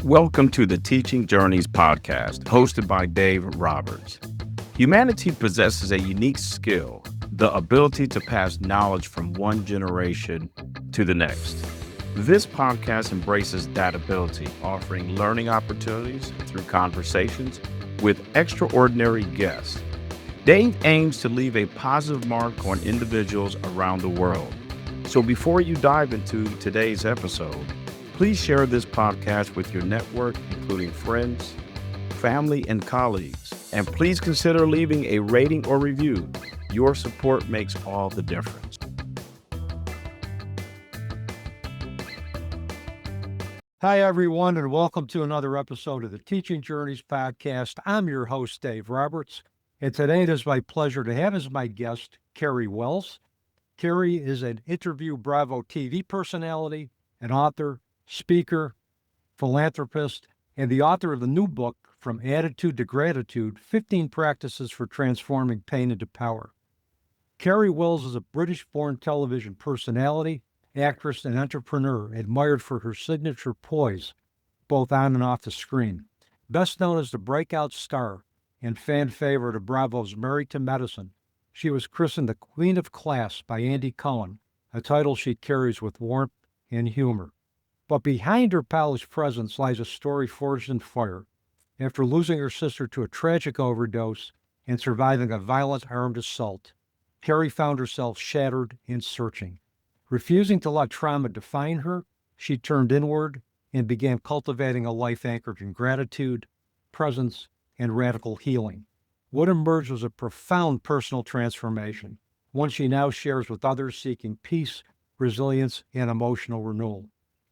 Welcome to the Teaching Journeys podcast, hosted by Dave Roberts. Humanity possesses a unique skill, the ability to pass knowledge from one generation to the next. This podcast embraces that ability, offering learning opportunities through conversations with extraordinary guests. Dave aims to leave a positive mark on individuals around the world. So before you dive into today's episode, please share this podcast with your network, including friends, family, and colleagues. And please consider leaving a rating or review. Your support makes all the difference. Hi, everyone, and welcome to another episode of the Teaching Journeys podcast. I'm your host, Dave Roberts, and today it is my pleasure to have as my guest, Kari Wells. Kari is an Interview Bravo TV personality, an author, speaker, philanthropist, and the author of the new book, From Attitude to Gratitude, 15 Practices for Transforming Pain into Power. Kari Wells is a British-born television personality, actress, and entrepreneur, admired for her signature poise, both on and off the screen. Best known as the breakout star and fan favorite of Bravo's Married to Medicine, she was christened the Queen of Class by Andy Cohen, a title she carries with warmth and humor. But behind her polished presence lies a story forged in fire. After losing her sister to a tragic overdose and surviving a violent armed assault, Kari found herself shattered and searching. Refusing to let trauma define her, she turned inward and began cultivating a life anchored in gratitude, presence, and radical healing. What emerged was a profound personal transformation, one she now shares with others seeking peace, resilience, and emotional renewal.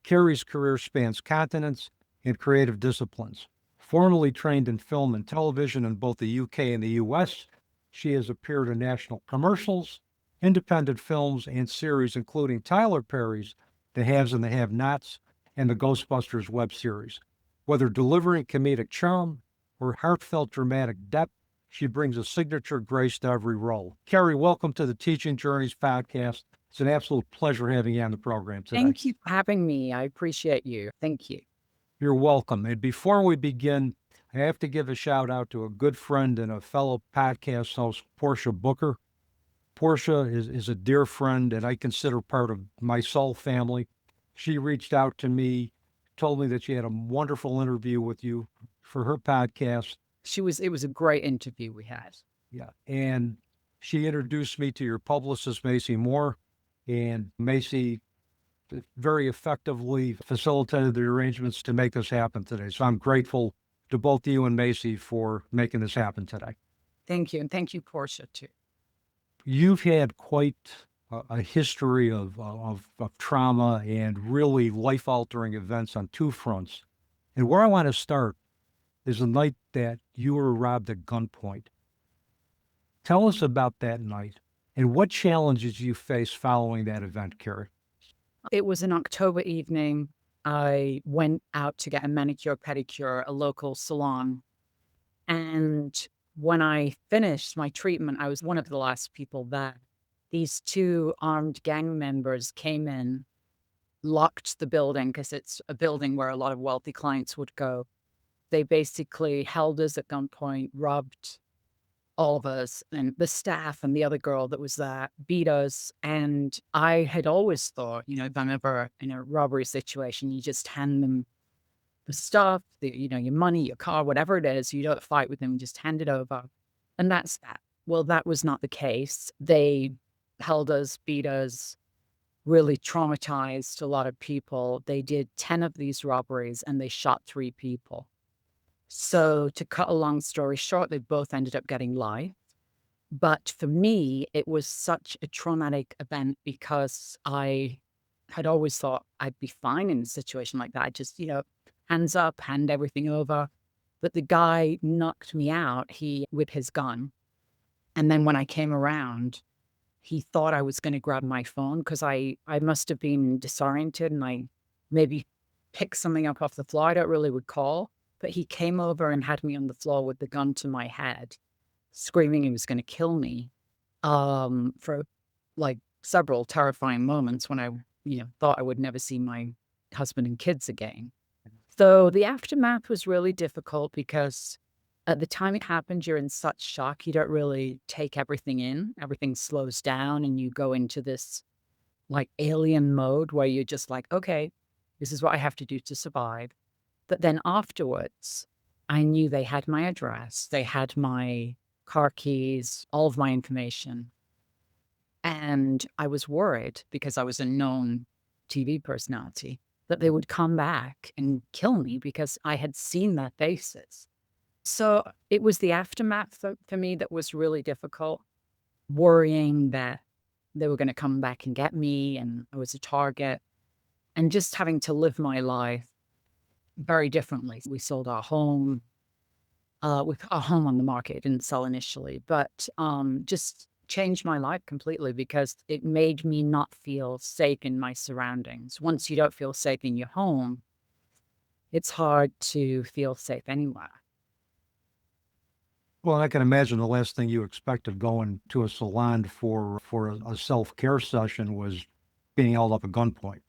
Kari's career spans continents and creative disciplines. Formerly trained in film and television in both the UK and the US, she has appeared in national commercials, independent films, and series including Tyler Perry's The Haves and the Have-Nots and the Ghostbusters web series. Whether delivering comedic charm or heartfelt dramatic depth, she brings a signature grace to every role. Kari, welcome to the Teaching Journeys podcast. It's an absolute pleasure having you on the program today. Thank you for having me. I appreciate you. Thank you. You're welcome. And before we begin, I have to give a shout out to a good friend and a fellow podcast host, Portia Booker. Portia is a dear friend and I consider part of my soul family. She reached out to me, told me that she had a wonderful interview with you for her podcast. It was a great interview we had. Yeah. And she introduced me to your publicist, Macy Moore. And Macy very effectively facilitated the arrangements to make this happen today. So I'm grateful to both you and Macy for making this happen today. Thank you. And thank you, Portia, too. You've had quite a history of trauma and really life-altering events on two fronts. And where I want to start is the night that you were robbed at gunpoint. Tell us about that night. And what challenges you faced following that event, Kari? It was an October evening. I went out to get a manicure, pedicure, a local salon. And when I finished my treatment, I was one of the last people there. These two armed gang members came in, locked the building because it's a building where a lot of wealthy clients would go. They basically held us at gunpoint, robbed all of us and the staff and the other girl that was there, beat us. And I had always thought, if I'm ever in a robbery situation, you just hand them the stuff, your money, your car, whatever it is. You don't fight with them, just hand it over. And that's that. Well, that was not the case. They held us, beat us, really traumatized a lot of people. They did 10 of these robberies and they shot 3 people. So to cut a long story short, they both ended up getting life. But for me, it was such a traumatic event because I had always thought I'd be fine in a situation like that. I just, hands up, hand everything over. But the guy knocked me out, with his gun. And then when I came around, he thought I was going to grab my phone because I must have been disoriented and I maybe picked something up off the floor. I don't really recall. But he came over and had me on the floor with the gun to my head, screaming he was going to kill me for like several terrifying moments when I thought I would never see my husband and kids again. So the aftermath was really difficult because at the time it happened, you're in such shock. You don't really take everything in. Everything slows down and you go into this like alien mode where you're just like, okay, this is what I have to do to survive. But then afterwards, I knew they had my address, they had my car keys, all of my information. And I was worried because I was a known TV personality that they would come back and kill me because I had seen their faces. So it was the aftermath for me that was really difficult, worrying that they were going to come back and get me and I was a target, and just having to live my life very differently. We sold our home. We put our home on the market. It didn't sell initially, but just changed my life completely because it made me not feel safe in my surroundings. Once you don't feel safe in your home, it's hard to feel safe anywhere. Well, I can imagine the last thing you expected going to a salon for a self-care session was being held up at gunpoint.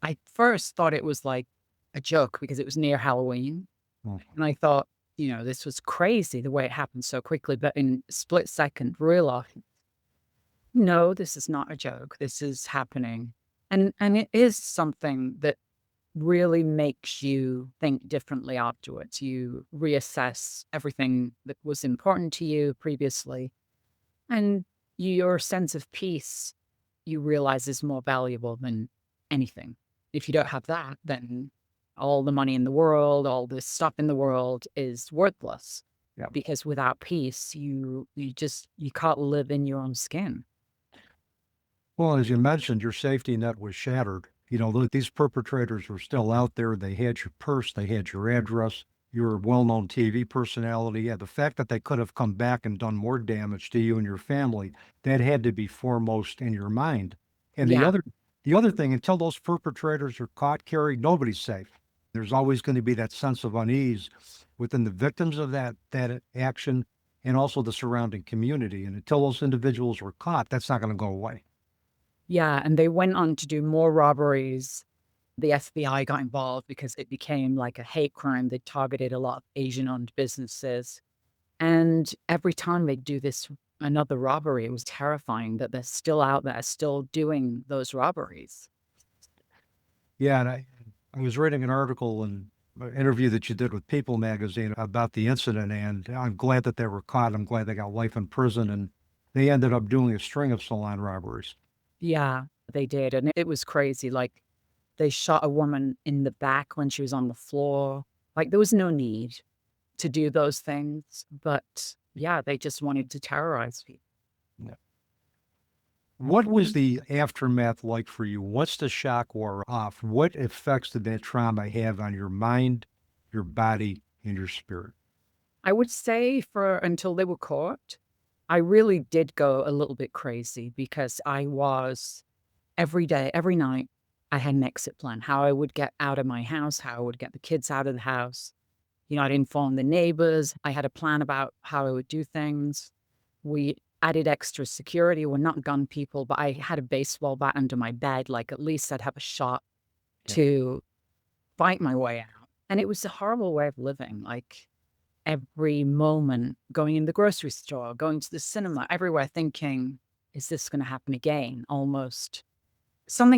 I first thought it was like a joke because it was near Halloween. Oh, And I thought, this was crazy the way it happened so quickly. But in a split second, realized, no, this is not a joke. This is happening. And it is something that really makes you think differently afterwards. You reassess everything that was important to you previously. And your sense of peace, you realize, is more valuable than anything. If you don't have that, then all the money in the world, all this stuff in the world is worthless. yeah. Because without peace, you can't live in your own skin. Well, as you mentioned, your safety net was shattered. Look, these perpetrators were still out there. They had your purse, they had your address. You're a well-known TV personality. Yeah, the fact that they could have come back and done more damage to you and your family, that had to be foremost in your mind. And Yeah. the other thing, until those perpetrators are caught, Carrie, nobody's safe. There's always going to be that sense of unease within the victims of that action and also the surrounding community. And until those individuals were caught, that's not going to go away. Yeah. And they went on to do more robberies. The FBI got involved because it became like a hate crime. They targeted a lot of Asian-owned businesses. And every time they do another robbery, it was terrifying that they're still out there, still doing those robberies. Yeah, and I was reading an article and an interview that you did with People magazine about the incident, and I'm glad that they were caught. I'm glad they got life in prison, and they ended up doing a string of salon robberies. Yeah, they did. And it was crazy. Like, they shot a woman in the back when she was on the floor. Like, there was no need to do those things. But yeah, they just wanted to terrorize people. Yeah. What was the aftermath like for you? Once the shock wore off, what effects did that trauma have on your mind, your body, and your spirit? I would say until they were caught, I really did go a little bit crazy because I was every day, every night, I had an exit plan, how I would get out of my house, how I would get the kids out of the house. I'd inform the neighbors. I had a plan about how I would do things. We added extra security. We're not gun people, but I had a baseball bat under my bed. Like, at least I'd have a shot to fight my way out. And it was a horrible way of living. Like, every moment, going in the grocery store, going to the cinema, everywhere, thinking, is this going to happen again? Almost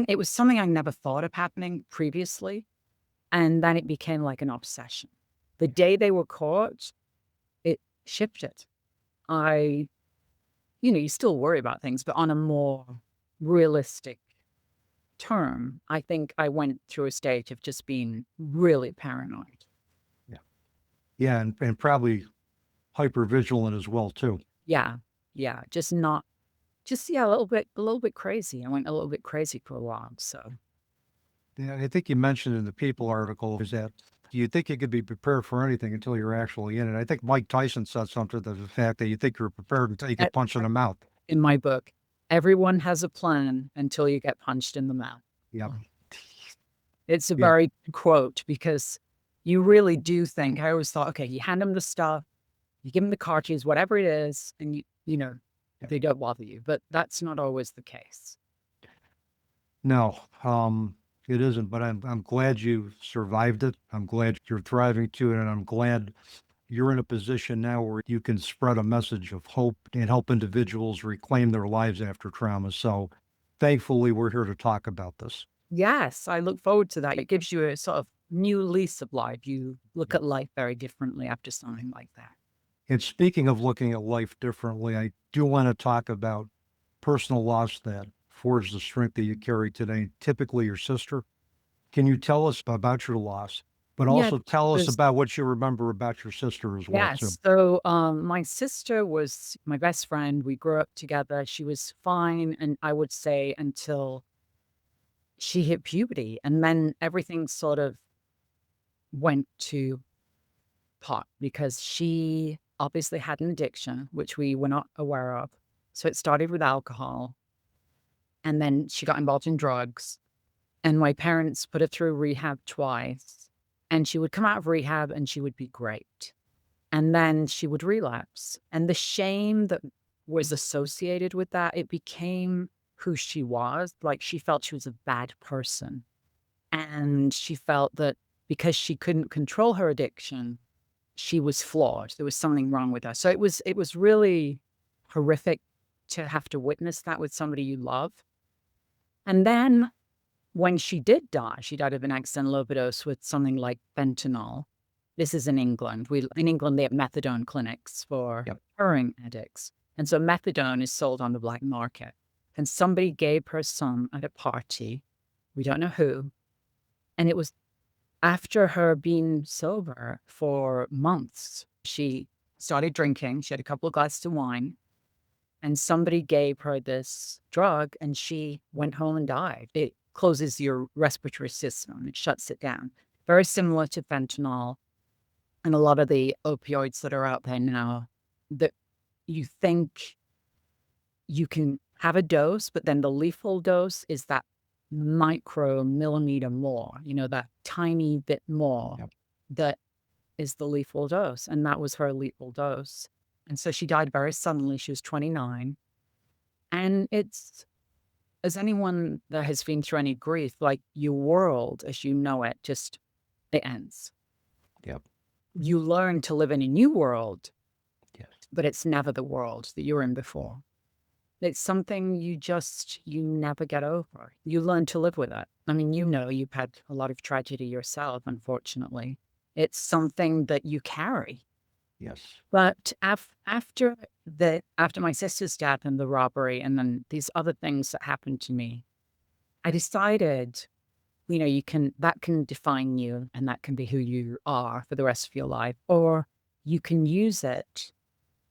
it was something I never thought of happening previously. And then it became like an obsession. The day they were caught, it shifted. You still worry about things, but on a more realistic term, I think I went through a stage of just being really paranoid. Yeah. Yeah, and probably hypervigilant as well, too. Yeah. Yeah. A little bit crazy. I went a little bit crazy for a while. So Yeah, I think you mentioned in the People article is that you think you could be prepared for anything until you're actually in it. I think Mike Tyson said something to the fact that you think you're prepared until you get punched in the mouth. in my book, everyone has a plan until you get punched in the mouth. Yep. It's a Yeah. very good quote because you really do think, I always thought, okay, you hand them the stuff, you give them the car keys, whatever it is, and they don't bother you. But that's not always the case. No. It isn't, but I'm glad you survived it. I'm glad you're thriving to it, and I'm glad you're in a position now where you can spread a message of hope and help individuals reclaim their lives after trauma. So thankfully, we're here to talk about this. Yes, I look forward to that. It gives you a sort of new lease of life. You look at life very differently after something like that. And speaking of looking at life differently, I do want to talk about personal loss that forged the strength that you carry today, typically your sister. Can you tell us about your loss, but Yeah, also tell us there's about what you remember about your sister as well, too? yes. So my sister was my best friend. We grew up together. She was fine, and I would say until she hit puberty, and then everything sort of went to pot because she obviously had an addiction, which we were not aware of. So it started with alcohol, and then she got involved in drugs. And my parents put her through rehab twice, and she would come out of rehab and she would be great. And then she would relapse. And the shame that was associated with that, it became who she was. Like she felt she was a bad person. And she felt that because she couldn't control her addiction, she was flawed. There was something wrong with her. So it was really horrific to have to witness that with somebody you love. And then when she did die, she died of an accidental overdose with something like fentanyl. This is in England. In England, they have methadone clinics for Yep. heroin addicts. And so methadone is sold on the black market. And somebody gave her some at a party. We don't know who. And it was after her being sober for months. She started drinking. She had a couple of glasses of wine. And somebody gave her this drug and she went home and died. It closes your respiratory system. It shuts it down. Very similar to fentanyl and a lot of the opioids that are out there now, that you think you can have a dose, but then the lethal dose is that micromillimeter more, that tiny bit more. Yep. That is the lethal dose. And that was her lethal dose. And so she died very suddenly. She was 29. And it's, as anyone that has been through any grief, like your world as you know it, it ends. Yep. You learn to live in a new world, Yes. but it's never the world that you were in before. It's something you never get over. You learn to live with it. I mean, you've had a lot of tragedy yourself, unfortunately. It's something that you carry. Yes. But after my sister's death and the robbery and then these other things that happened to me, I decided, that can define you and that can be who you are for the rest of your life. Or you can use it.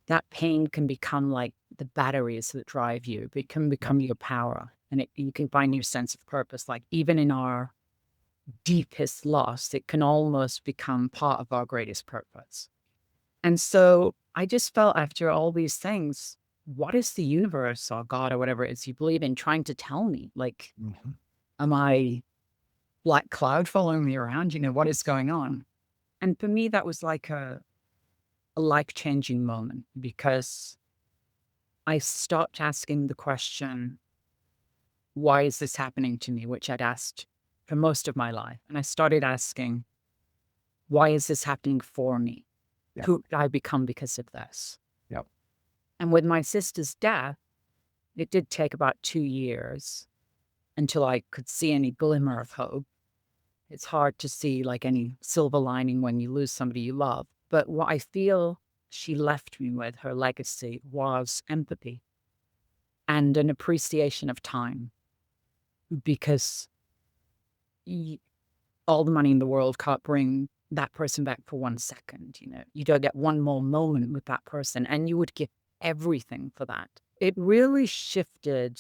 That pain can become like the batteries that drive you. It can become your power and you can find your sense of purpose. Like even in our deepest loss, it can almost become part of our greatest purpose. And so I just felt after all these things, what is the universe or God or whatever it is you believe in trying to tell me? Like, am I black cloud following me around? What is going on? And for me, that was like a life-changing moment because I stopped asking the question, why is this happening to me? Which I'd asked for most of my life. And I started asking, why is this happening for me? Yep. Who did I become because of this? Yep. And with my sister's death, it did take about 2 years until I could see any glimmer of hope. It's hard to see like any silver lining when you lose somebody you love. But what I feel she left me with, her legacy, was empathy and an appreciation of time. Because all the money in the world can't bring that person back for 1 second. You don't get one more moment with that person, and you would give everything for that. It really shifted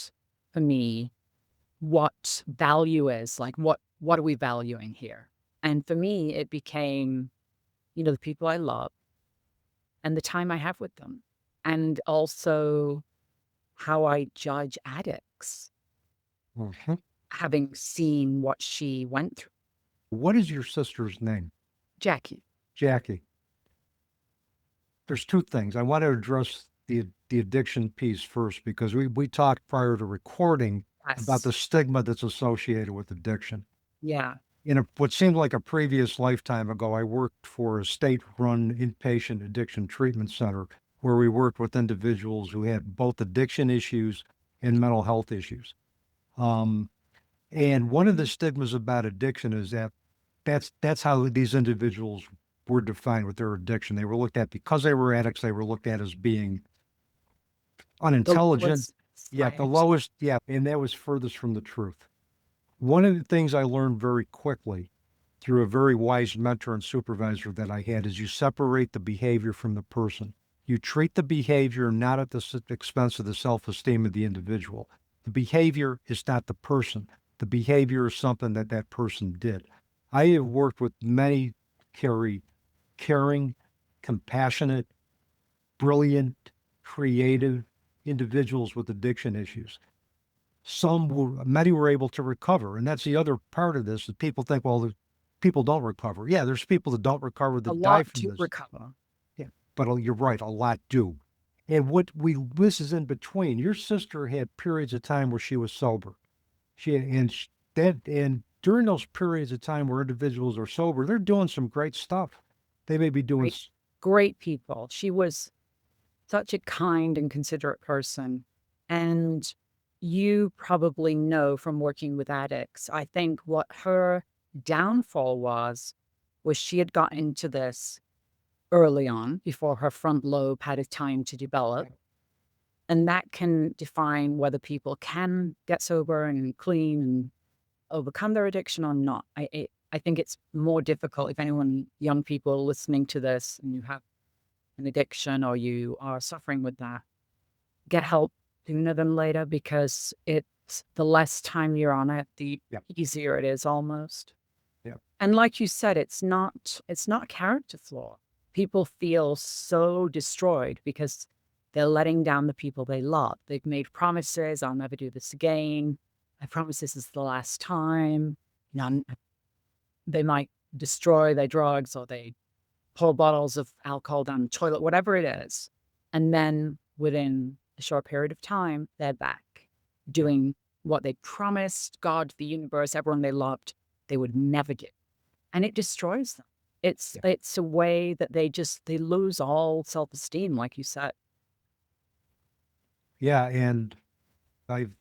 for me what value is, like what are we valuing here? And for me, it became, the people I love and the time I have with them, and also how I judge addicts, having seen what she went through. What is your sister's name? Jackie. Jackie. There's two things. I want to address the addiction piece first because we talked prior to recording about the stigma that's associated with addiction. Yeah. In what seemed like a previous lifetime ago, I worked for a state-run inpatient addiction treatment center where we worked with individuals who had both addiction issues and mental health issues. Um, and one of the stigmas about addiction is that that's how these individuals were defined with their addiction. They were looked at because they were addicts, they were looked at as being The unintelligent. lowest, Yeah, the right. lowest. Yeah, and that was furthest from the truth. One of the things I learned very quickly through a very wise mentor and supervisor that I had is you separate the behavior from the person. You treat the behavior not at the expense of the self-esteem of the individual. The behavior is not the person. The behavior is something that that person did. I have worked with many caring, compassionate, brilliant, creative individuals with addiction issues. Many were able to recover. And that's the other part of this that people think, well, people don't recover. Yeah, there's people that don't recover A that die lot from to this. recover. Yeah, but you're right, a lot do. And this is in between. Your sister had periods of time where she was sober. And during those periods of time where individuals are sober, they're doing some great stuff. They may be doing, Great, great people. She was such a kind and considerate person. And you probably know from working with addicts, I think what her downfall was she had got into this early on before her front lobe had a time to develop. And that can define whether people can get sober and clean and overcome their addiction or not. I think it's more difficult if anyone, young people listening to this and you have an addiction or you are suffering with that, get help sooner than later because it's the less time you're on it, the yeah, easier it is almost. yeah, And like you said, it's not character flaw. People feel so destroyed because they're letting down the people they love. They've made promises, I'll never do this again. I promise this is the last time. You know, they might destroy their drugs or they pour bottles of alcohol down the toilet, whatever it is. And then within a short period of time, they're back yeah, doing what they promised God, the universe, everyone they loved, they would never do. And it destroys them. yeah. It's a way that they lose all self-esteem, like you said. Yeah, and I've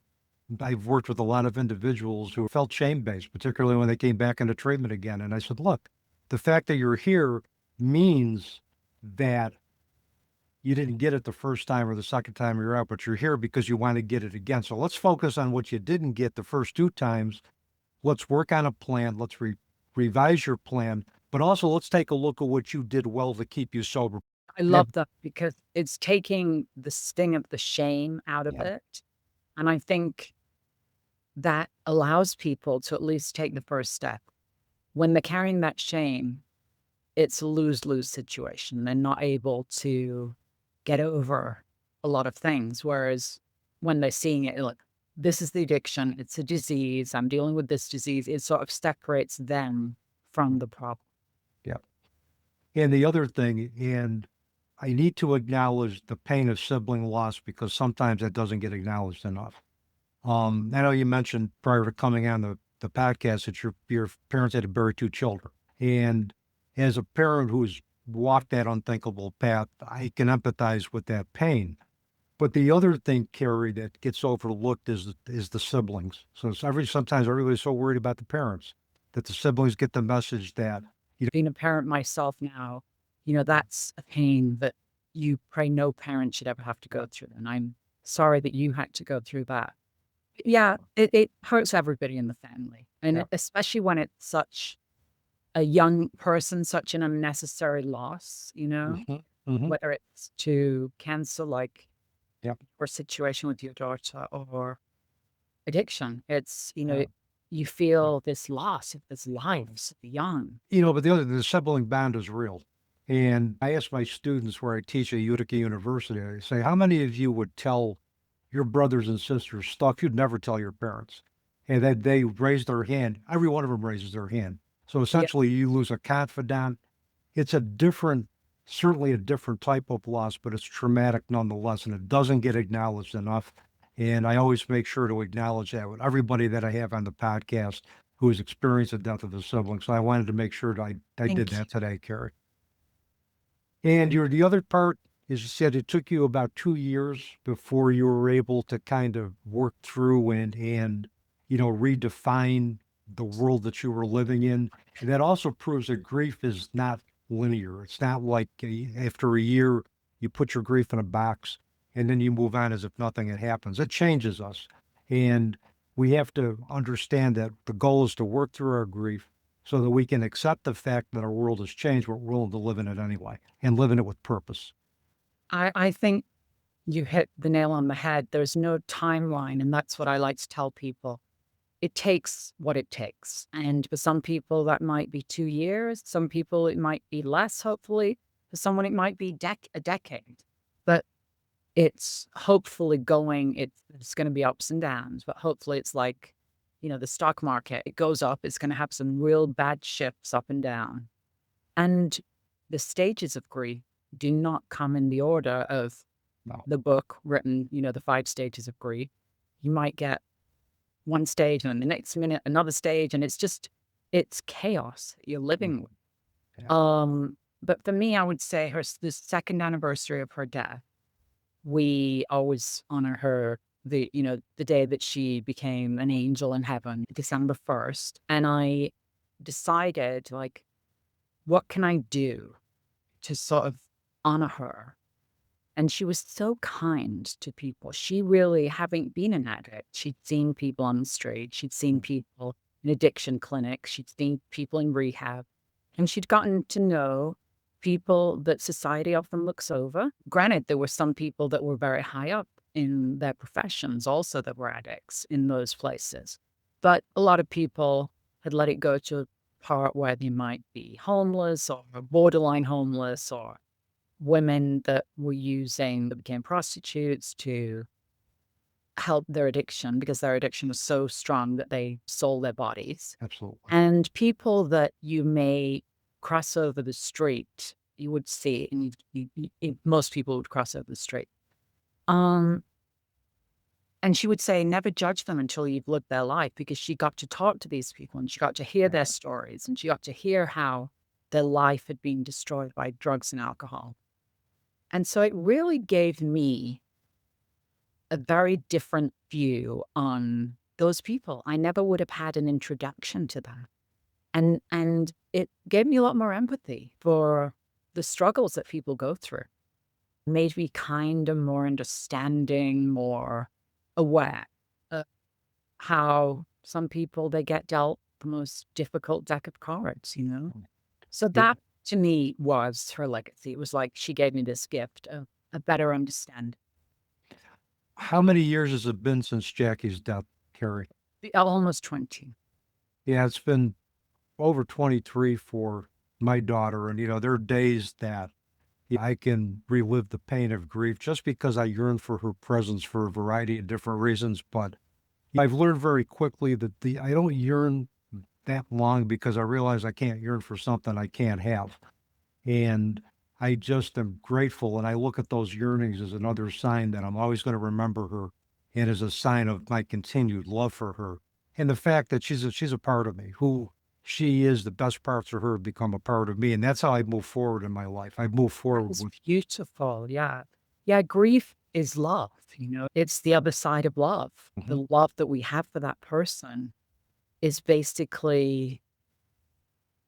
I've worked with a lot of individuals who felt shame-based, particularly when they came back into treatment again. And I said, look, the fact that you're here means that you didn't get it the first time or the second time you're out, but you're here because you want to get it again. So let's focus on what you didn't get the first two times. Let's work on a plan. Let's revise your plan, but also let's take a look at what you did well to keep you sober. I Yeah, love that because it's taking the sting of the shame out of yeah, it. And I think that allows people to at least take the first step. When they're carrying that shame, it's a lose-lose situation. They're not able to get over a lot of things. Whereas when they're seeing it, like, this is the addiction, it's a disease, I'm dealing with this disease, it sort of separates them from the problem. yeah. And the other thing, and I need to acknowledge the pain of sibling loss because sometimes that doesn't get acknowledged enough. I know you mentioned prior to coming on the podcast that your parents had to bury two children. And as a parent who's walked that unthinkable path, I can empathize with that pain. But the other thing, Carrie, that gets overlooked is the siblings. So sometimes everybody's so worried about the parents that the siblings get the message that Being a parent myself now, that's a pain that you pray no parent should ever have to go through. And I'm sorry that you had to go through that. Yeah, it hurts everybody in the family. yeah, And especially when it's such a young person, such an unnecessary loss, hmm hmm whether it's to cancer, like yeah, your situation with your daughter, or addiction. It's, yeah. you feel this loss of this lives young. But the sibling bond is real. And I ask my students where I teach at Utica University, I say, how many of you would tell your brothers and sisters stuff you'd never tell your parents? And that they raise their hand. Every one of them raises their hand. So Yeah. essentially, you lose a confidant. It's certainly a different type of loss, but it's traumatic nonetheless, and it doesn't get acknowledged enough. And I always make sure to acknowledge that with everybody that I have on the podcast. who has experienced the death of a sibling. So I wanted to make sure that I Thank did you. that today, Kari. And the other part is you said it took you about 2 years before you were able to kind of work through and redefine the world that you were living in. And that also proves that grief is not linear. It's not like after a year you put your grief in a box and then you move on as if nothing had happened. It changes us. And we have to understand that the goal is to work through our grief so that we can accept the fact that our world has changed, but we're willing to live in it anyway and live in it with purpose. I think you hit the nail on the head. There's no timeline, and that's what I like to tell people. It takes what it takes. And for some people, that might be 2 years. Some people, it might be less, hopefully. For someone, it might be a decade. But it's hopefully it's going to be ups and downs, but hopefully it's like, the stock market. It goes up, it's going to have some real bad shifts up and down. And the stages of grief do not come in the order of No. the book written, the 5 stages of grief. You might get one stage and then the next minute another stage, and it's chaos you're living with. Yeah. But for me, I would say the second anniversary of her death, we always honor her the day that she became an angel in heaven, December 1st. And I decided, like, what can I do to sort of honor her? And she was so kind to people. She really, having been an addict, she'd seen people on the street, she'd seen people in addiction clinics, she'd seen people in rehab, and she'd gotten to know people that society often looks over. Granted, there were some people that were very high up in their professions also that were addicts in those places. But a lot of people had let it go to a part where they might be homeless or borderline homeless, or women that became prostitutes to help their addiction because their addiction was so strong that they sold their bodies. Absolutely. And people that you may cross over the street, you would see, and most people would cross over the street. And she would say, never judge them until you've lived their life, because she got to talk to these people and she got to hear their stories and she got to hear how their life had been destroyed by drugs and alcohol. And so it really gave me a very different view on those people. I never would have had an introduction to that. And it gave me a lot more empathy for the struggles that people go through. It made me kind of more understanding, more aware of how some people, they get dealt the most difficult deck of cards, So that, to me, was her legacy. It was like she gave me this gift of a better understanding. How many years has it been since Jackie's death, Kari? Almost 20. Yeah, it's been over 23 for my daughter. And, there are days that I can relive the pain of grief just because I yearn for her presence for a variety of different reasons. But I've learned very quickly that I don't yearn that long because I realize I can't yearn for something I can't have. And I just am grateful. And I look at those yearnings as another sign that I'm always going to remember her, and as a sign of my continued love for her. And the fact that she's a part of me. Who she is, the best parts of her become a part of me. And that's how I move forward in my life. I move forward It's with beautiful. Yeah. Yeah. Grief is love. It's the other side of love. The love that we have for that person is basically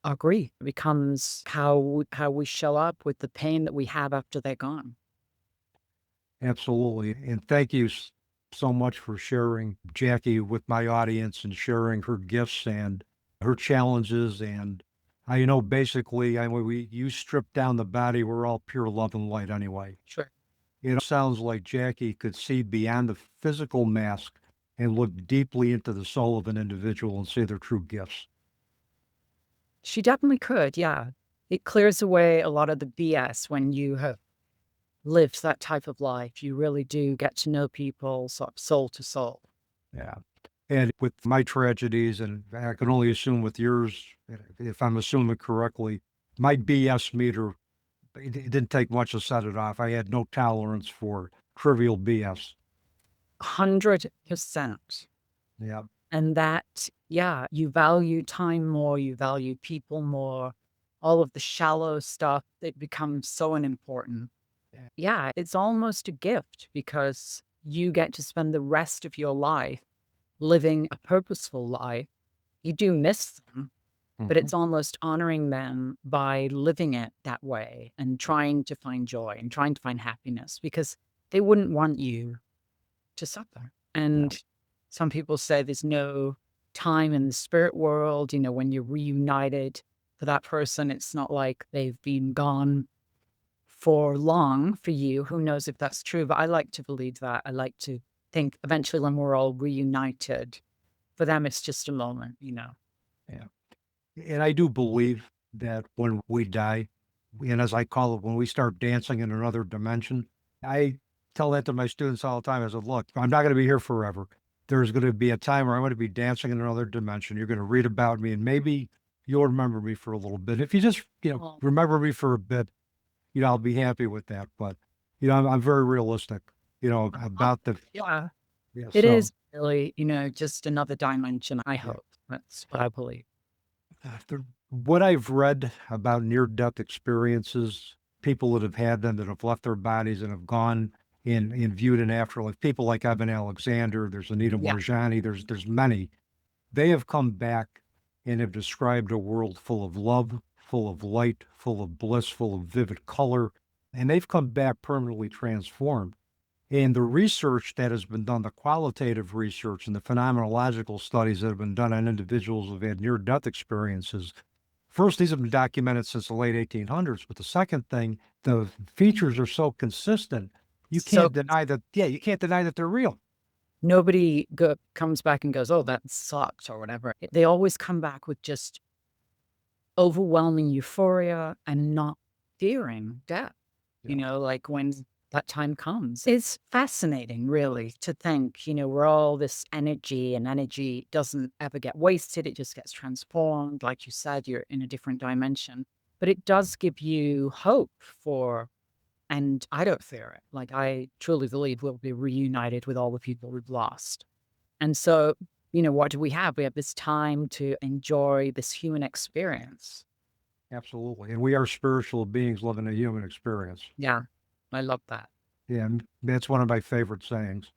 our grief. It becomes how we show up with the pain that we have after they're gone. Absolutely. And thank you so much for sharing Jackie with my audience and sharing her gifts and her challenges. And I know basically, you strip down the body, we're all pure love and light anyway. Sure. It sounds like Jackie could see beyond the physical mask and look deeply into the soul of an individual and see their true gifts. She definitely could. Yeah. It clears away a lot of the BS when you have lived that type of life. You really do get to know people sort of soul to soul. Yeah. And with my tragedies, and I can only assume with yours, if I'm assuming correctly, my BS meter, it didn't take much to set it off. I had no tolerance for trivial BS. 100%. Yeah. And that Yeah, you value time more, you value people more, all of the shallow stuff, it becomes so unimportant. Yeah, it's almost a gift because you get to spend the rest of your life living a purposeful life. You do miss them, but Mhm. it's almost honoring them by living it that way and trying to find joy and trying to find happiness because they wouldn't want you to suffer. Yeah. And some people say there's no time in the spirit world, when you're reunited for that person, it's not like they've been gone for long for you. Who knows if that's true? But I like to believe that. I like to think eventually when we're all reunited, for them, it's just a moment. Yeah. And I do believe that when we die, and as I call it, when we start dancing in another dimension, I tell that to my students all the time. I said, look, I'm not going to be here forever. There's going to be a time where I'm going to be dancing in another dimension. You're going to read about me and maybe you'll remember me for a little bit. If you just, Well, remember me for a bit, I'll be happy with that. But, I'm very realistic, about the, yeah, yeah. it So is really, just another dimension, I yeah. hope. That's what I believe. What I've read about near-death experiences, people that have had them, that have left their bodies and have gone and viewed an afterlife, people like Evan Alexander, there's Anita Yeah. Morjani, there's many. They have come back and have described a world full of love, full of light, full of bliss, full of vivid color, and they've come back permanently transformed. And the research that has been done, the qualitative research and the phenomenological studies that have been done on individuals who've had near-death experiences, first, these have been documented since the late 1800s. But the second thing, the features are so consistent, you So can't deny that. Yeah, you can't deny that they're real. nobody comes back and goes, oh, that sucked or whatever. They always come back with just overwhelming euphoria and not fearing death, Yeah. like when that time comes. It's fascinating, really, to think, we're all this energy and energy doesn't ever get wasted. It just gets transformed. Like you said, you're in a different dimension, but it does give you hope and I don't fear it. Like I truly believe we'll be reunited with all the people we've lost. And so, what do we have? We have this time to enjoy this human experience. Absolutely. And we are spiritual beings living a human experience. Yeah, I love that. Yeah, and that's one of my favorite sayings.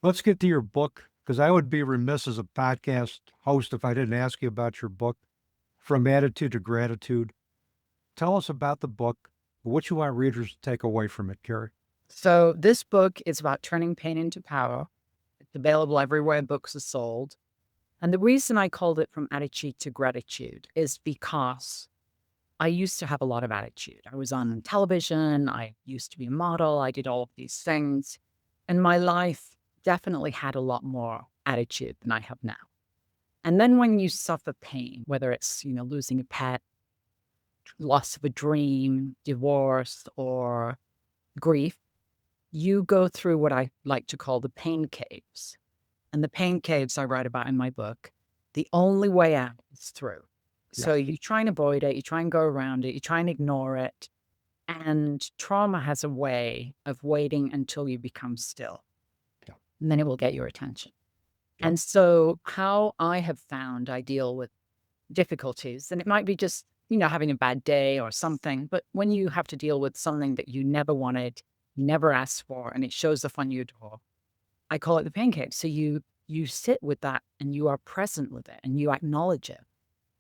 Let's get to your book, because I would be remiss as a podcast host if I didn't ask you about your book, From Attitude to Gratitude. Tell us about the book, what you want readers to take away from it, Carrie. So, this book is about turning pain into power. It's available everywhere books are sold. And the reason I called it From Attitude to Gratitude is because I used to have a lot of attitude. I was on television, I used to be a model, I did all of these things. And my life definitely had a lot more attitude than I have now. And then when you suffer pain, whether it's, losing a pet, loss of a dream, divorce, or grief, you go through what I like to call the pain caves. And the pain caves I write about in my book, the only way out is through. So Yes. you try and avoid it, you try and go around it, you try and ignore it. And trauma has a way of waiting until you become still, Yeah. and then it will get your attention. Yep. And so, how I have found I deal with difficulties, and it might be just, having a bad day or something, but when you have to deal with something that you never wanted, you never asked for, and it shows up on your door, I call it the pancake. So you sit with that and you are present with it and you acknowledge it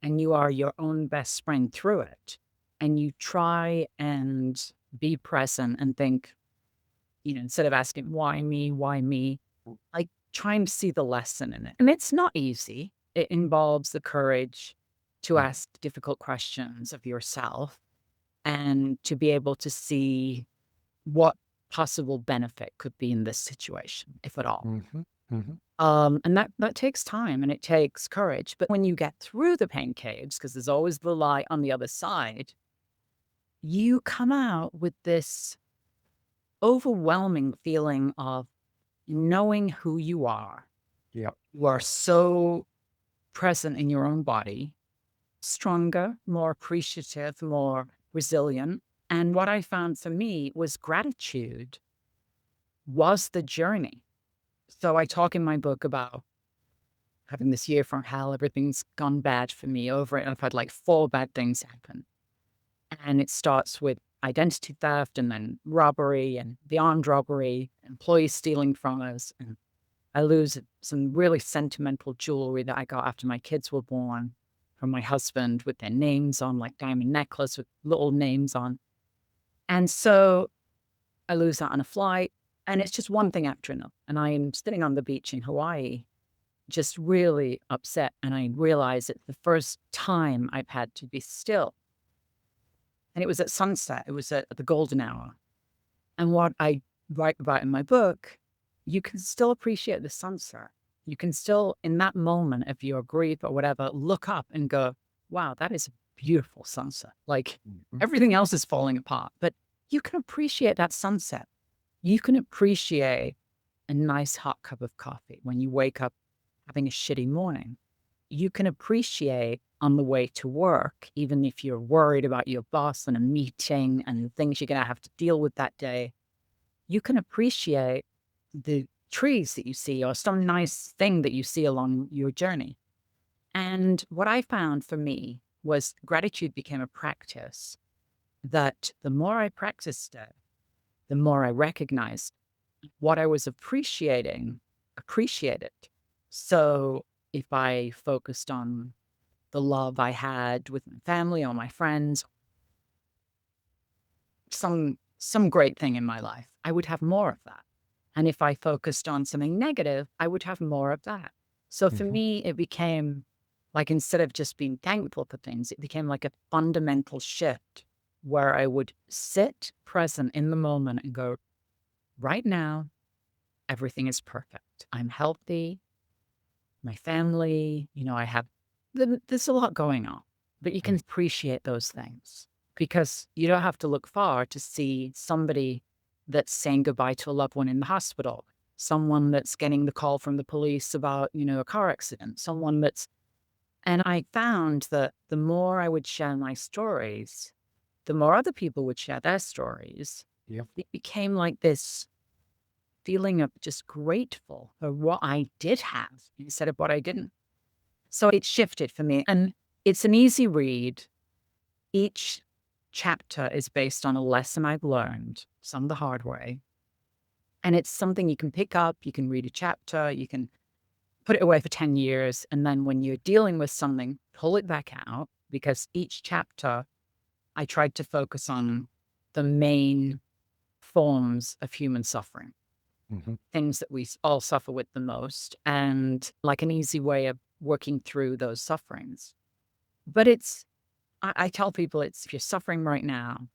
and you are your own best friend through it. And you try and be present and think, instead of asking, why me, like try and see the lesson in it. And it's not easy. It involves the courage to Mm. ask difficult questions of yourself and to be able to see what possible benefit could be in this situation, if at all. Mm-hmm. Mm-hmm. And that takes time and it takes courage. But when you get through the pain caves, because there's always the light on the other side, you come out with this overwhelming feeling of knowing who you are. Yep. You are so present in your own body, stronger, more appreciative, more resilient. And what I found for me was gratitude was the journey. So I talk in my book about having this year from hell. Everything's gone bad for me over it. I've had like 4 bad things happen. And it starts with identity theft and then robbery and the armed robbery, employees stealing from us. And I lose some really sentimental jewelry that I got after my kids were born from my husband with their names on, like diamond necklace with little names on. And so I lose that on a flight. And it's just one thing after another. And I'm sitting on the beach in Hawaii, just really upset. And I realize it's the first time I've had to be still. And it was at sunset. It was at the golden hour. And what I write about in my book, you can still appreciate the sunset. You can still, in that moment of your grief or whatever, look up and go, wow, that is a beautiful sunset. Like everything else is falling apart, but you can appreciate that sunset. You can appreciate a nice hot cup of coffee when you wake up having a shitty morning. You can appreciate on the way to work, even if you're worried about your boss and a meeting and the things you're going to have to deal with that day, you can appreciate the trees that you see or some nice thing that you see along your journey. And what I found for me was gratitude became a practice that the more I practiced it, the more I recognized what I was appreciated. So if I focused on the love I had with my family or my friends, some great thing in my life, I would have more of that. And if I focused on something negative, I would have more of that. So for me, it became like, instead of just being thankful for things, it became like a fundamental shift where I would sit present in the moment and go, right now, everything is perfect. I'm healthy. My family, I have, there's a lot going on, but you can appreciate those things because you don't have to look far to see somebody that's saying goodbye to a loved one in the hospital, someone that's getting the call from the police about, a car accident, and I found that the more I would share my stories, the more other people would share their stories. Yeah. It became like this feeling of just grateful for what I did have instead of what I didn't. So it shifted for me. And it's an easy read. Each chapter is based on a lesson I've learned, some the hard way. And it's something you can pick up. You can read a chapter. You can put it away for 10 years. And then when you're dealing with something, pull it back out, because each chapter, I tried to focus on the main forms of human suffering, things that we all suffer with the most, and like an easy way of working through those sufferings. But I tell people, if you're suffering right now,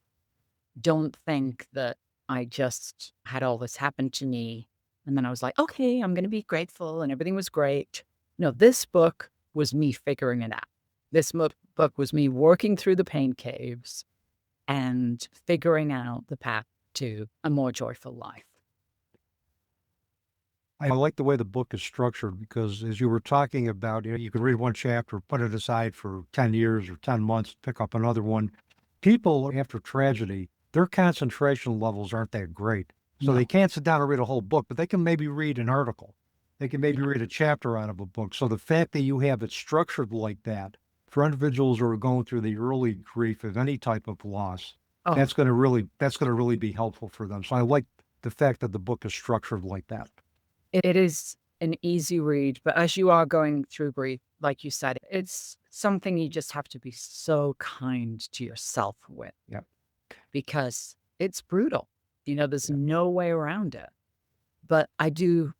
don't think that I just had all this happen to me and then I was like, okay, I'm going to be grateful and everything was great. No, this book was me figuring it out. This book was me working through the pain caves and figuring out the path to a more joyful life. I like the way the book is structured because, as you were talking about, you could read one chapter, put it aside for 10 years or 10 months, pick up another one. People, after tragedy, their concentration levels aren't that great. So they can't sit down and read a whole book, but they can maybe read an article. They can maybe read a chapter out of a book. So the fact that you have it structured like that for individuals who are going through the early grief of any type of loss, that's going to really be helpful for them. So I like the fact that the book is structured like that. It is an easy read, but as you are going through grief, like you said, it's something you just have to be so kind to yourself with. Yeah. Because it's brutal. There's no way around it. But I do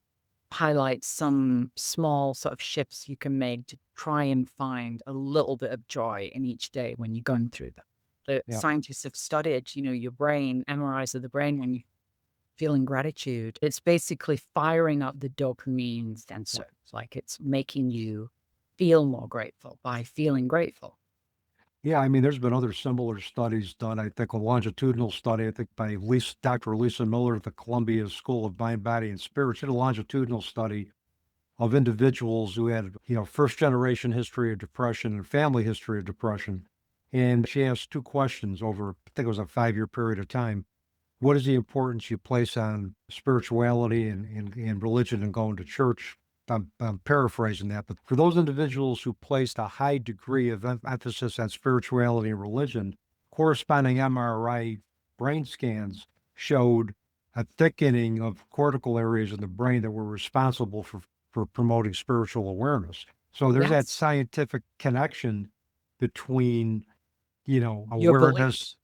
highlight some small sort of shifts you can make to try and find a little bit of joy in each day when you're going through them. The scientists have studied, your brain, MRIs of the brain when you're feeling gratitude. It's basically firing up the dopamine sensors. Like it's making you feel more grateful by feeling grateful. Yeah, I mean, there's been other similar studies done. I think a longitudinal study, I think by Dr. Lisa Miller at the Columbia School of Mind, Body, and Spirit. She did a longitudinal study of individuals who had, first generation history of depression and family history of depression. And she asked 2 questions over, I think it was a 5-year period of time. What is the importance you place on spirituality and religion and going to church? I'm paraphrasing that, but for those individuals who placed a high degree of emphasis on spirituality and religion, corresponding MRI brain scans showed a thickening of cortical areas in the brain that were responsible for promoting spiritual awareness. So there's that Yes. scientific connection between, Your awareness beliefs.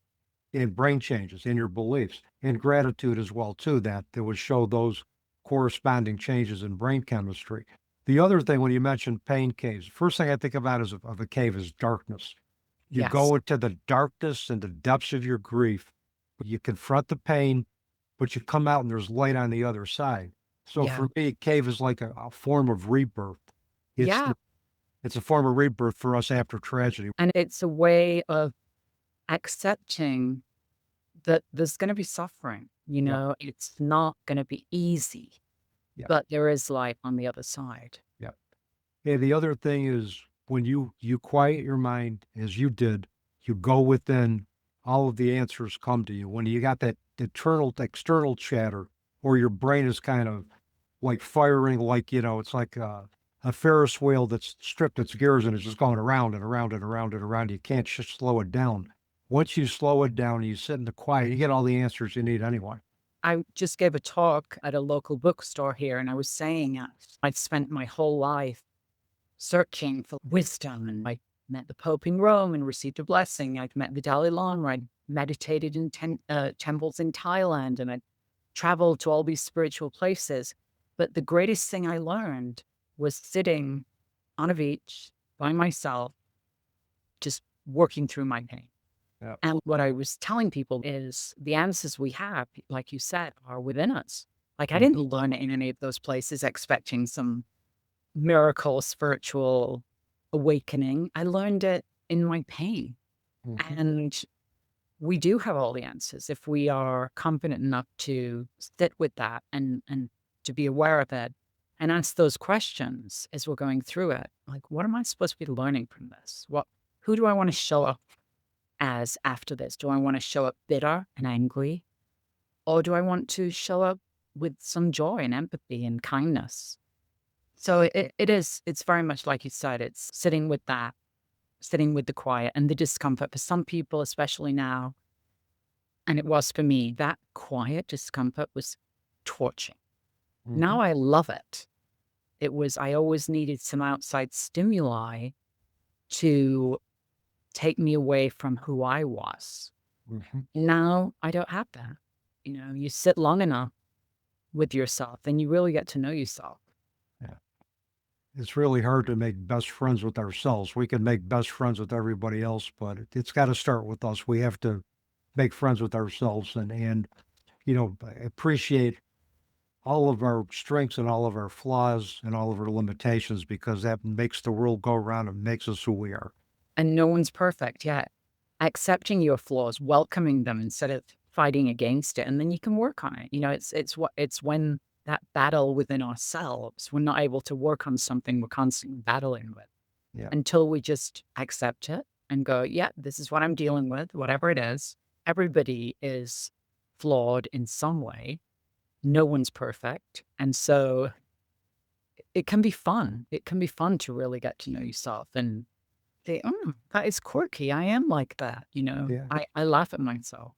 and brain changes in your beliefs and gratitude as well, too, that would show those corresponding changes in brain chemistry. The other thing, when you mentioned pain caves, first thing I think about of a cave is darkness. You Yes. go into the darkness and the depths of your grief, you confront the pain, but you come out and there's light on the other side. So Yeah. for me, a cave is like a form of rebirth. It's Yeah. it's a form of rebirth for us after tragedy. And it's a way of accepting that there's going to be suffering. Yeah, It's not going to be easy, yeah, but there is light on the other side. yeah. And the other thing is when you quiet your mind as you did, you go within, all of the answers come to you. When you got that eternal external chatter, or your brain is kind of like firing, like, it's like a Ferris wheel that's stripped its gears and is just going around and around and around and around. You can't just slow it down. Once you slow it down and you sit in the quiet, you get all the answers you need anyway. I just gave a talk at a local bookstore here, and I was saying I'd spent my whole life searching for wisdom, and I met the Pope in Rome and received a blessing. I'd met the Dalai Lama. I'd meditated in temples in Thailand, and I'd traveled to all these spiritual places. But the greatest thing I learned was sitting on a beach by myself, just working through my pain. Yeah. And what I was telling people is the answers we have, like you said, are within us. Like I didn't learn it in any of those places expecting some miracle spiritual awakening. I learned it in my pain. Mhm. And we do have all the answers if we are confident enough to sit with that and to be aware of it and ask those questions as we're going through it. Like, what am I supposed to be learning from this? Who do I want to show up as after this? Do I want to show up bitter and angry? Or do I want to show up with some joy and empathy and kindness? So it's very much like you said, it's sitting with that, sitting with the quiet and the discomfort for some people, especially now. And it was for me, that quiet discomfort was torture. Now Mhm. I love it. I always needed some outside stimuli to take me away from who I was. Mhm. Now I don't have that. You sit long enough with yourself and you really get to know yourself. Yeah. It's really hard to make best friends with ourselves. We can make best friends with everybody else, but it's got to start with us. We have to make friends with ourselves and appreciate all of our strengths and all of our flaws and all of our limitations, because that makes the world go around and makes us who we are. And no one's perfect yet. Accepting your flaws, welcoming them instead of fighting against it, and then you can work on it. It's when that battle within ourselves, we're not able to work on something we're constantly battling with Yeah. until we just accept it and go, yeah, this is what I'm dealing with, whatever it is. Everybody is flawed in some way. No one's perfect. And so it can be fun. It can be fun to really get to know yourself and say, that is quirky. I am like that. Yeah. I laugh at myself.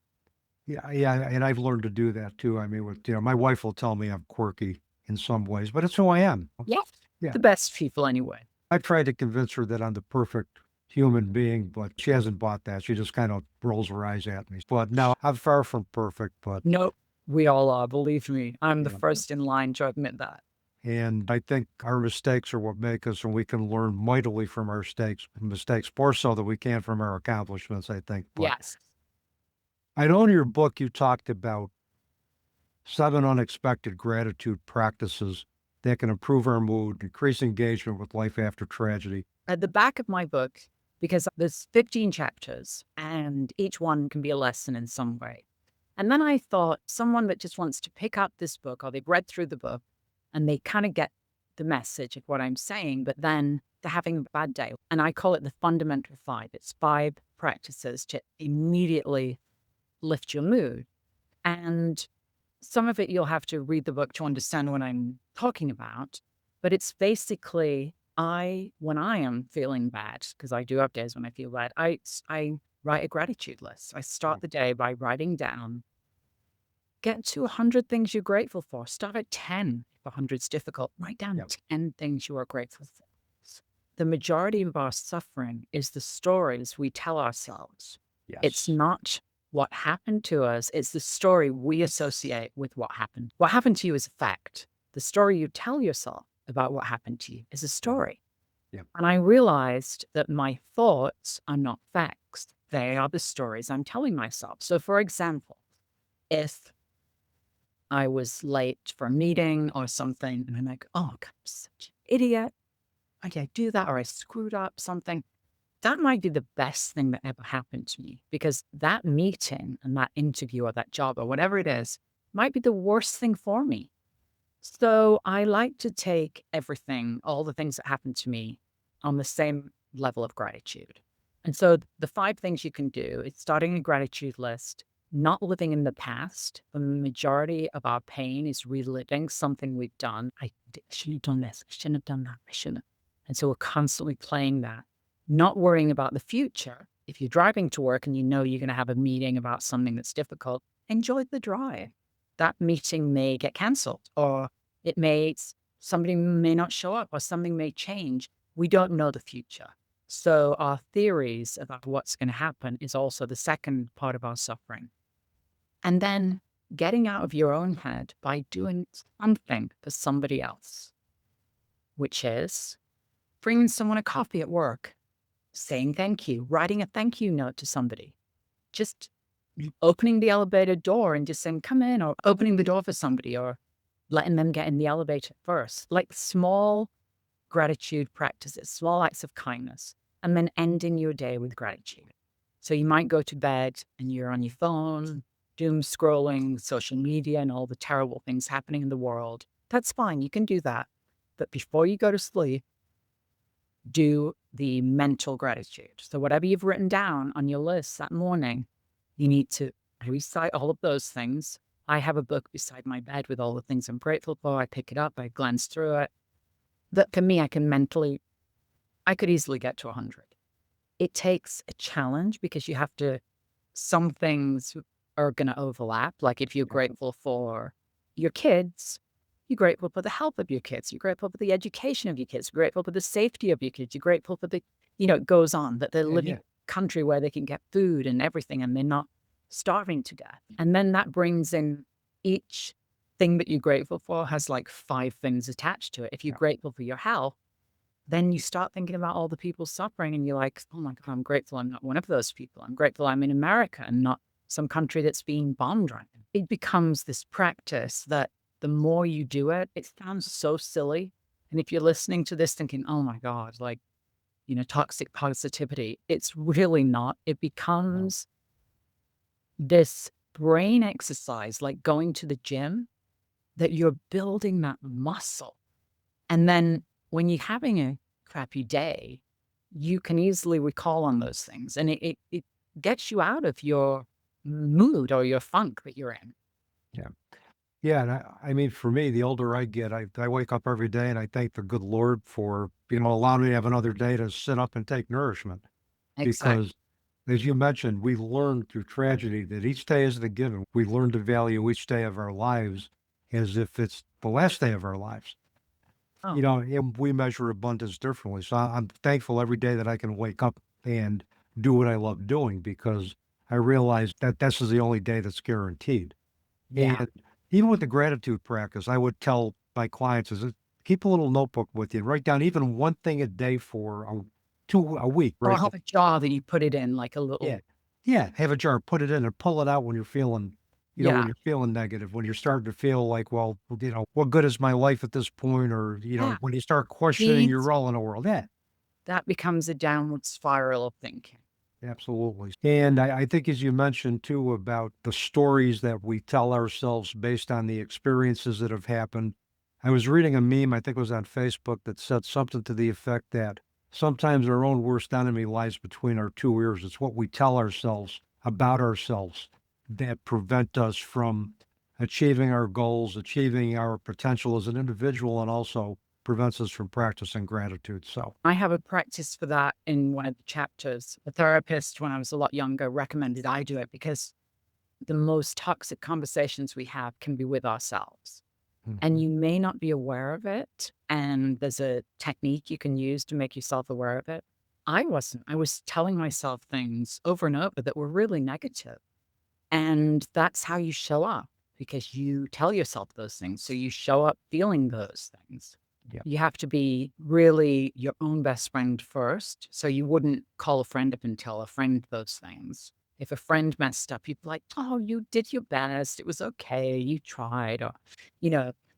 Yeah. Yeah. And I've learned to do that too. I mean, my wife will tell me I'm quirky in some ways, but it's who I am. Yes. Yeah. The best people anyway. I've tried to convince her that I'm the perfect human being, but she hasn't bought that. She just kind of rolls her eyes at me. But no, I'm far from perfect, but Nope. We all are, believe me. I'm the yeah. first in line to admit that. And I think our mistakes are what make us, and we can learn mightily from our mistakes more so than we can from our accomplishments, I think. But Yes. I know in your book you talked about 7 unexpected gratitude practices that can improve our mood, increase engagement with life after tragedy. At the back of my book, because there's 15 chapters and each one can be a lesson in some way. And then I thought someone that just wants to pick up this book or they've read through the book and they kind of get the message of what I'm saying, but then they're having a bad day. And I call it the fundamental 5. It's 5 practices to immediately lift your mood. And some of it you'll have to read the book to understand what I'm talking about. But it's basically, when I am feeling bad, because I do have days when I feel bad, I write a gratitude list. I start the day by writing down, get to 100 things you're grateful for. Start at 10 if 100's difficult. Write down Yep. 10 things you are grateful for. The majority of our suffering is the stories we tell ourselves. It's Yes. not what happened to us, it's the story we associate with what happened. What happened to you is a fact. The story you tell yourself about what happened to you is a story. Yep. And I realized that my thoughts are not facts. They are the stories I'm telling myself. So, for example, if I was late for a meeting or something, and I'm like, oh, God, I'm such an idiot. Why did I do that? Or I screwed up something. That might be the best thing that ever happened to me, because that meeting and that interview or that job or whatever it is might be the worst thing for me. So I like to take everything, all the things that happened to me, on the same level of gratitude. And so the 5 things you can do is starting a gratitude list, not living in the past. The majority of our pain is reliving something we've done. I shouldn't have done this. I shouldn't have done that. I shouldn't have. And so we're constantly playing that, not worrying about the future. If you're driving to work and you know you're going to have a meeting about something that's difficult, enjoy the drive. That meeting may get canceled, or somebody may not show up, or something may change. We don't know the future. So our theories about what's going to happen is also the second part of our suffering. And then getting out of your own head by doing something for somebody else, which is bringing someone a coffee at work, saying thank you, writing a thank you note to somebody, just opening the elevator door and just saying, come in, or opening the door for somebody, or letting them get in the elevator first. Like small gratitude practices, small acts of kindness, and then ending your day with gratitude. So you might go to bed and you're on your phone, doom scrolling, social media, and all the terrible things happening in the world. That's fine. You can do that. But before you go to sleep, do the mental gratitude. So whatever you've written down on your list that morning, you need to recite all of those things. I have a book beside my bed with all the things I'm grateful for. I pick it up, I glance through it. But for me, I could easily get to 100. It takes a challenge, because you have to, some things are going to overlap. Like if you're grateful for your kids, you're grateful for the health of your kids. You're grateful for the education of your kids. You're grateful for the safety of your kids. You're grateful for it goes on, that they're living in a country where they can get food and everything, and they're not starving to death. And then that brings in, each thing that you're grateful for has like 5 things attached to it. If you're grateful for your health, then you start thinking about all the people suffering, and you're like, oh my God, I'm grateful I'm not one of those people. I'm grateful I'm in America and not some country that's being bombed right now. It becomes this practice that the more you do it, it sounds so silly. And if you're listening to this thinking, oh my God, like, toxic positivity, it's really not. It becomes this brain exercise, like going to the gym, that you're building that muscle. And then when you're having a crappy day, you can easily recall on those things, and it gets you out of your mood or your funk that you're in. Yeah. Yeah. And I mean, for me, the older I get, I wake up every day and I thank the good Lord for, allowing me to have another day to sit up and take nourishment. Exactly. Because as you mentioned, we learn through tragedy that each day isn't a given. We learn to value each day of our lives as if it's the last day of our lives. Oh, And we measure abundance differently. So I'm thankful every day that I can wake up and do what I love doing, because I realize that this is the only day that's guaranteed. yeah. And even with the gratitude practice, I would tell my clients keep a little notebook with you and write down even one thing a day for a week, Or right? have a jar that you put it in, like a Yeah. little, Yeah. Have a jar, put it in and pull it out when you're feeling, when yeah, you're feeling negative, when you're starting to feel like, well, what good is my life at this point? Or, yeah. when you start questioning your These, role in the world. Yeah. that becomes a downward spiral of thinking. Absolutely. And I think, as you mentioned too, about the stories that we tell ourselves based on the experiences that have happened. I was reading a meme, I think it was on Facebook, that said something to the effect that sometimes our own worst enemy lies between our 2 ears. It's what we tell ourselves about ourselves that prevent us from achieving our goals, achieving our potential as an individual, and also prevents us from practicing gratitude. So, I have a practice for that in one of the chapters. A therapist, when I was a lot younger, recommended I do it because the most toxic conversations we have can be with ourselves. And mhm, you may not be aware of it. And there's a technique you can use to make yourself aware of it. I wasn't. I was telling myself things over and over that were really negative. And that's how you show up because you tell yourself those things. So you show up feeling those things. yeah, You have to be really your own best friend first. So you wouldn't call a friend up and tell a friend those things. If a friend messed up, you'd be like, oh, you did your best. It was okay. You tried. Or,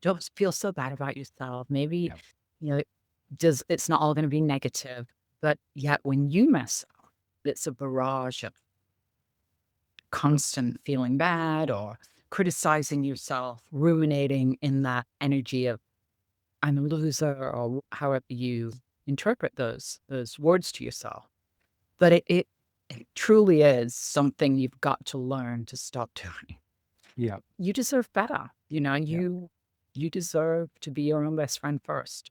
don't feel so bad about yourself. Maybe, yeah, you know, it's not all going to be negative. But yet when you mess up, it's a barrage of constant feeling bad or criticizing yourself, ruminating in that energy of I'm a loser or however you interpret those words to yourself. But it truly is something you've got to learn to stop doing. yeah, You deserve better. yeah. You deserve to be your own best friend first.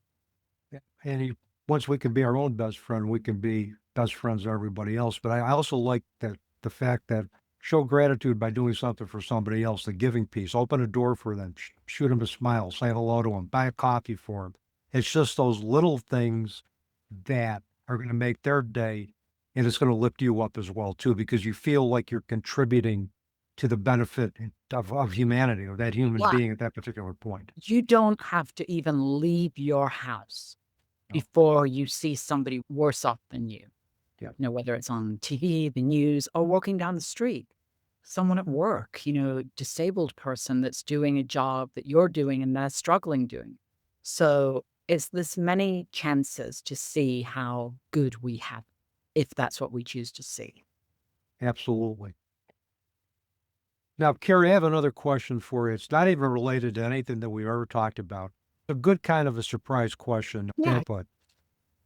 Yeah. Once we can be our own best friend, we can be best friends with everybody else. But I also like that the fact that show gratitude by doing something for somebody else, the giving piece, open a door for them, shoot them a smile, say hello to them, buy a coffee for them. It's just those little things that are going to make their day, and it's going to lift you up as well too, because you feel like you're contributing to the benefit of humanity or that human Yeah. being at that particular point. You don't have to even leave your house No. before you see somebody worse off than you. Yeah. Whether it's on TV, the news, or walking down the street, someone at work, disabled person that's doing a job that you're doing and they're struggling doing. So it's this many chances to see how good we have, if that's what we choose to see. Absolutely. Now, Carrie, I have another question for you. It's not even related to anything that we've ever talked about. A good kind of a surprise question. Yeah. But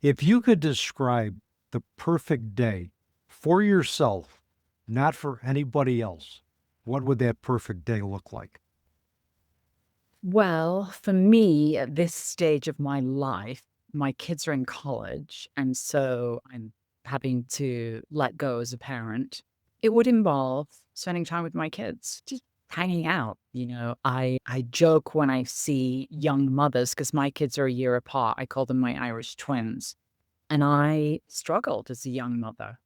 if you could describe the perfect day for yourself, not for anybody else, what would that perfect day look like? Well, for me, at this stage of my life, my kids are in college, and so I'm having to let go as a parent. It would involve spending time with my kids, just hanging out. I joke when I see young mothers because my kids are a year apart. I call them my Irish twins, and I struggled as a young mother.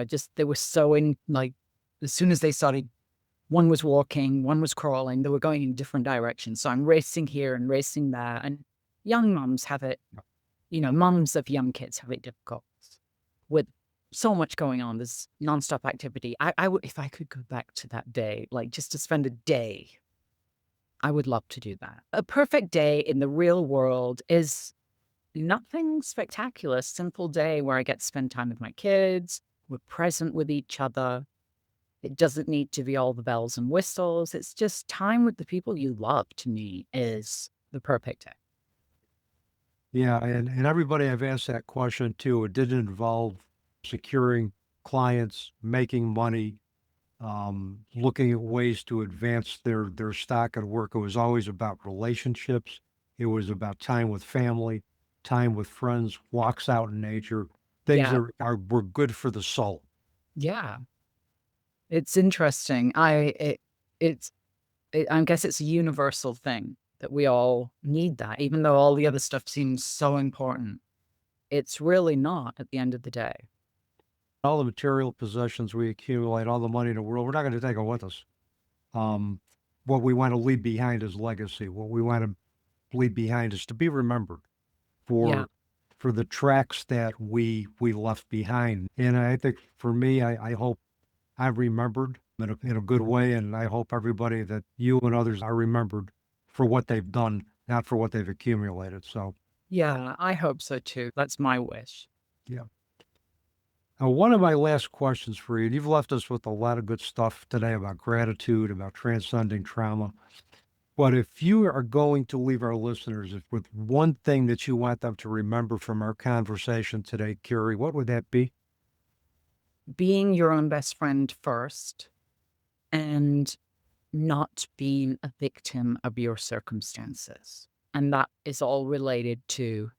Just they were so in like as soon as they started one was walking, one was crawling. They were going in different directions. So I'm racing here and racing there. And young mums have it, mums of young kids have it difficult with so much going on. There's nonstop activity. I would, if I could go back to that day, like just to spend a day, I would love to do that. A perfect day in the real world is nothing spectacular. Simple day where I get to spend time with my kids. We're present with each other. It doesn't need to be all the bells and whistles. It's just time with the people you love, to me, is the perfect day. Yeah, and everybody I've asked that question to, it didn't involve securing clients, making money, looking at ways to advance their stock at work. It was always about relationships. It was about time with family, time with friends, walks out in nature, things Yeah. were good for the soul. Yeah. It's interesting. I guess it's a universal thing that we all need that, even though all the other stuff seems so important. It's really not at the end of the day. All the material possessions we accumulate, all the money in the world, we're not going to take it with us. Um, what we want to leave behind is legacy. What we want to leave behind is to be remembered Yeah. for the tracks that we left behind. And I think for me, I hope I'm remembered in a good way, and I hope everybody that you and others are remembered for what they've done, not for what they've accumulated. So, Yeah, I hope so too. That's my wish. yeah. Now, one of my last questions for you, you've left us with a lot of good stuff today about gratitude, about transcending trauma. But if you are going to leave our listeners with one thing that you want them to remember from our conversation today, Carrie, what would that be? Being your own best friend first and not being a victim of your circumstances. And that is all related to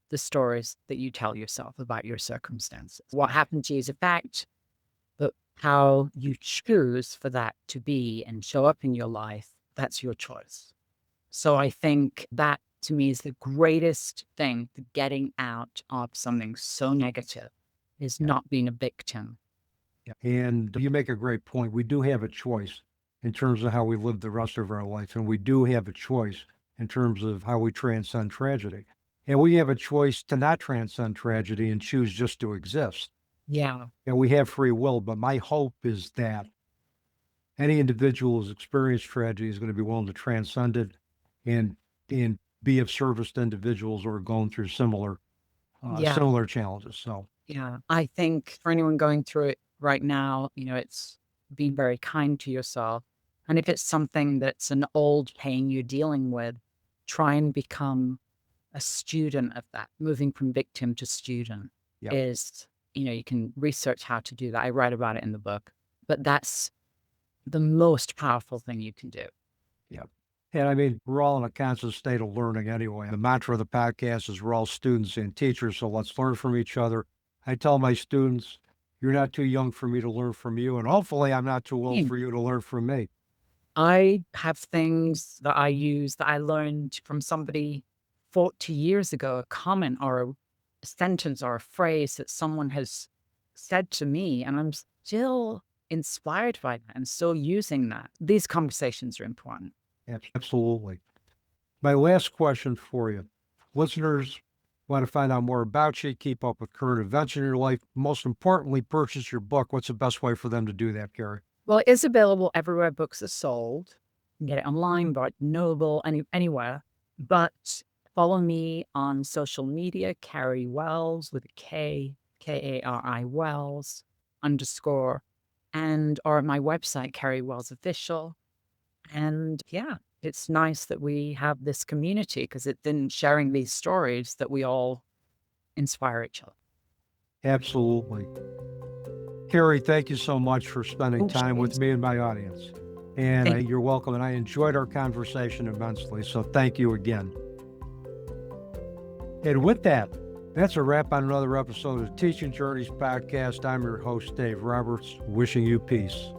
the stories that you tell yourself about your circumstances. What happened to you is a fact, but how you choose for that to be and show up in your life, that's your choice. So I think that to me is the greatest thing for getting out of something so negative is not being a victim. And you make a great point. We do have a choice in terms of how we live the rest of our life, and we do have a choice in terms of how we transcend tragedy. And we have a choice to not transcend tragedy and choose just to exist. Yeah. And we have free will, but my hope is that any individual who's experienced tragedy is going to be willing to transcend it and be of service to individuals who are going through similar challenges. So Yeah. I think for anyone going through it right now, it's being very kind to yourself. And if it's something that's an old pain you're dealing with, try and become a student of that. Moving from victim to student is, you can research how to do that. I write about it in the book, but that's the most powerful thing you can do. And I mean, we're all in a constant state of learning anyway. The mantra of the podcast is we're all students and teachers, so let's learn from each other. I tell my students, you're not too young for me to learn from you, and hopefully I'm not too old for you to learn from me. I have things that I use that I learned from somebody 40 years ago, a comment or a sentence or a phrase that someone has said to me, and I'm still inspired by that and still using that. These conversations are important. Absolutely. My last question for you. Listeners want to find out more about you, keep up with current events in your life, most importantly, purchase your book. What's the best way for them to do that, Kari? Well, it is available everywhere books are sold. You can get it online, Barnes & Noble, anywhere. But follow me on social media, Kari Wells with a K, Kari Wells _ or at my website, Kari Wells Official. And it's nice that we have this community because it's in sharing these stories that we all inspire each other. Absolutely. Kari, thank you so much for spending time with me and my audience. And you're welcome. And I enjoyed our conversation immensely. So thank you again. And with that, that's a wrap on another episode of Teaching Journeys podcast. I'm your host, Dave Roberts, wishing you peace.